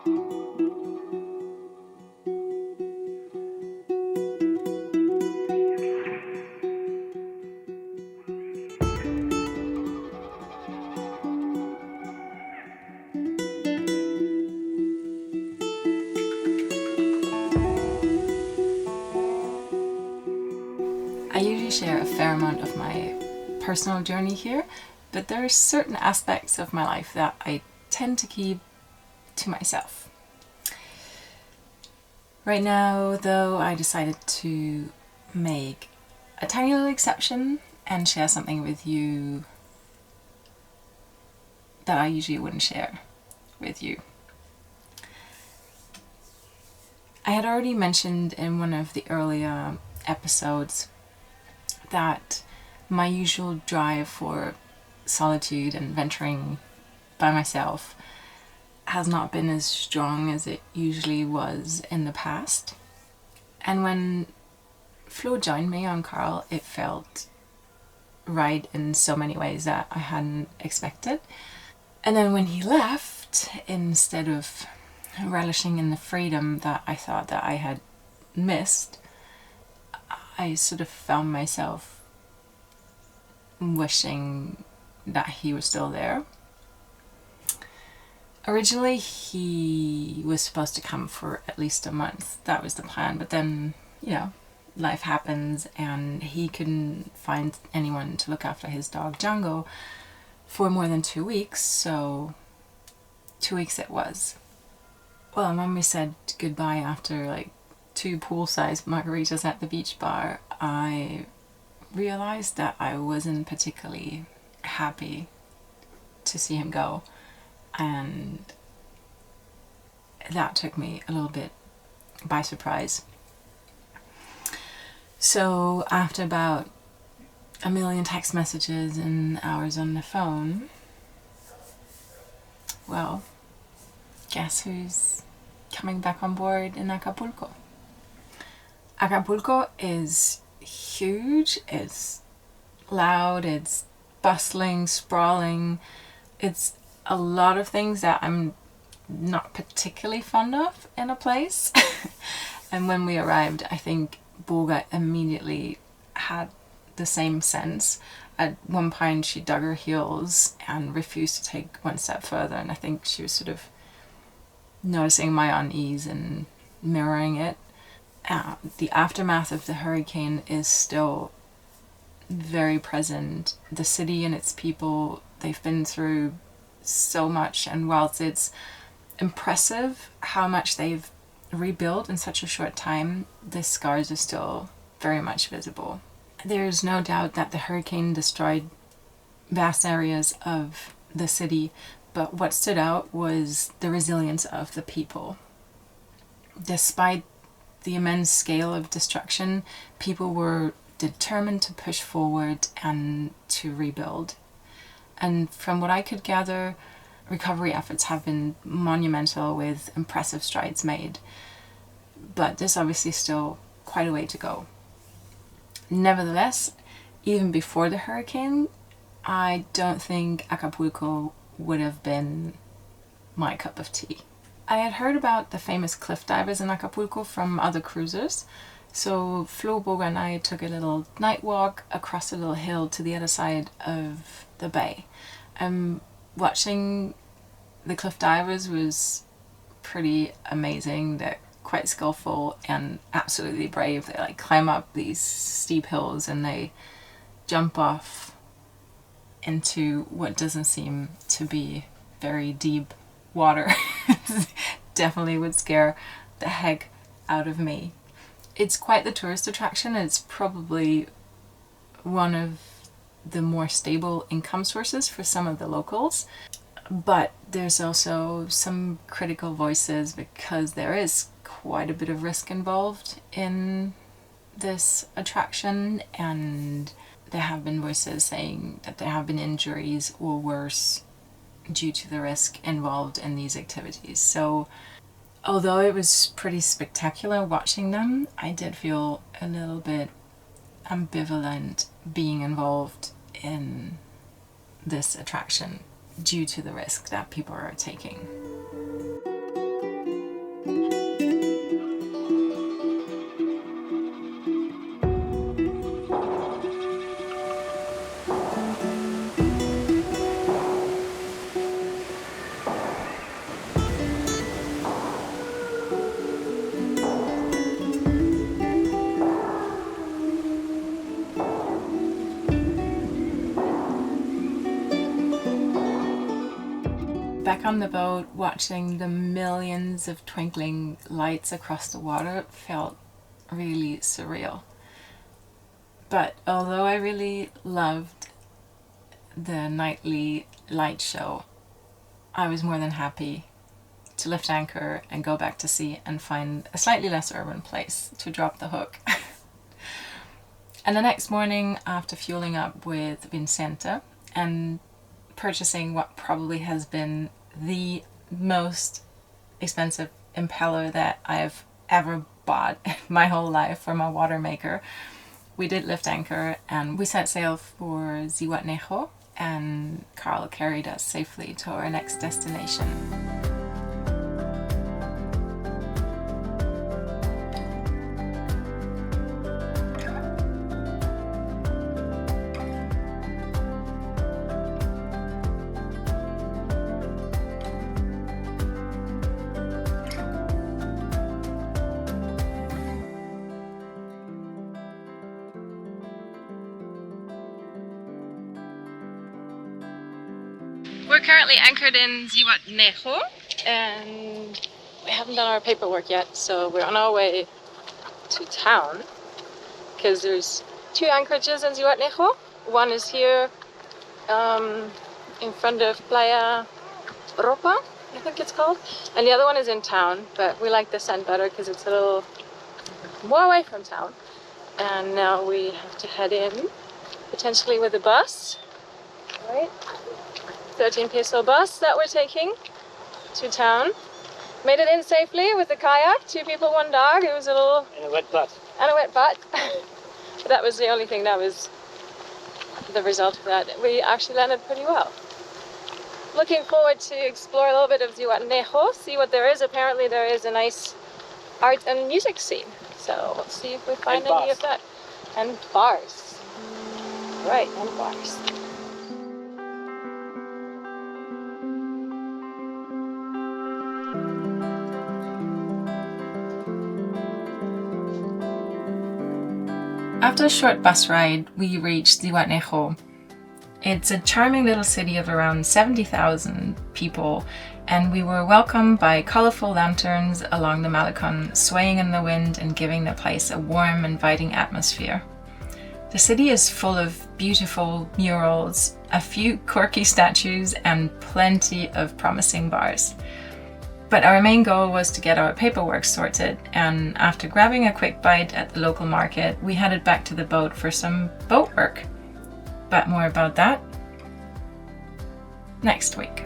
I usually share a fair amount of my personal journey here, but there are certain aspects of my life that I tend to keep to myself. Right now, though, I decided to make a tiny little exception and share something with you that I usually wouldn't share with you. I had already mentioned in one of the earlier episodes that my usual drive for solitude and venturing by myself has not been as strong as it usually was in the past. And when Flo joined me on Karl, it felt right in so many ways that I hadn't expected. And then when he left, instead of relishing in the freedom that I thought that I had missed, I sort of found myself wishing that he was still there. Originally, he was supposed to come for at least a month. That was the plan. But then, life happens and he couldn't find anyone to look after his dog Django for more than 2 weeks. So 2 weeks it was. Well, when we said goodbye after 2 pool-sized margaritas at the beach bar, I realized that I wasn't particularly happy to see him go, and that took me a little bit by surprise. So after about a million text messages and hours on the phone, well, guess who's coming back on board in Acapulco? Acapulco is huge, it's loud, it's bustling, sprawling. It's a lot of things that I'm not particularly fond of in a place. And when we arrived, I think Boga immediately had the same sense. At one point she dug her heels and refused to take one step further, and I think she was sort of noticing my unease and mirroring it. The aftermath of the hurricane is still very present. The city and its people, they've been through so much, and whilst it's impressive how much they've rebuilt in such a short time, the scars are still very much visible. There's no doubt that the hurricane destroyed vast areas of the city, but what stood out was the resilience of the people. Despite the immense scale of destruction, people were determined to push forward and to rebuild. And from what I could gather, recovery efforts have been monumental with impressive strides made. But there's obviously still quite a way to go. Nevertheless, even before the hurricane, I don't think Acapulco would have been my cup of tea. I had heard about the famous cliff divers in Acapulco from other cruisers, so Flo, Boga and I took a little night walk across a little hill to the other side of the bay. Watching the cliff divers was pretty amazing. They're quite skillful and absolutely brave. They climb up these steep hills and they jump off into what doesn't seem to be very deep water. Definitely would scare the heck out of me. It's quite the tourist attraction. It's probably one of the more stable income sources for some of the locals, but there's also some critical voices because there is quite a bit of risk involved in this attraction, and there have been voices saying that there have been injuries or worse due to the risk involved in these activities. So although it was pretty spectacular watching them, I did feel a little bit ambivalent being involved in this attraction due to the risk that people are taking. back on the boat, watching the millions of twinkling lights across the water felt really surreal. But although I really loved the nightly light show, I was more than happy to lift anchor and go back to sea and find a slightly less urban place to drop the hook. And the next morning, after fueling up with Vincente and purchasing what probably has been the most expensive impeller that I've ever bought in my whole life for my water maker, we did lift anchor and we set sail for Zihuatanejo, and Karl carried us safely to our next destination. We're currently anchored in Zihuatanejo and we haven't done our paperwork yet, so we're on our way to town because there's 2 anchorages in Zihuatanejo. One is here in front of Playa Ropa, I think it's called, and the other one is in town, but we like this end better because it's a little more away from town. And now we have to head in, potentially with a bus, right? 13 peso bus that we're taking to town. Made it in safely with the kayak, 2 people, 1 dog. It was a little... And a wet butt. And a wet butt. But that was the only thing that was the result of that. We actually landed pretty well. Looking forward to explore a little bit of Zihuatanejo, see what there is. Apparently there is a nice art and music scene. So let's see if we find any of that. And bars. Right, and bars. After a short bus ride, we reached Zihuatanejo. It's a charming little city of around 70,000 people, and we were welcomed by colourful lanterns along the Malecon, swaying in the wind and giving the place a warm, inviting atmosphere. The city is full of beautiful murals, a few quirky statues, and plenty of promising bars. But our main goal was to get our paperwork sorted, and after grabbing a quick bite at the local market, we headed back to the boat for some boat work. But more about that next week.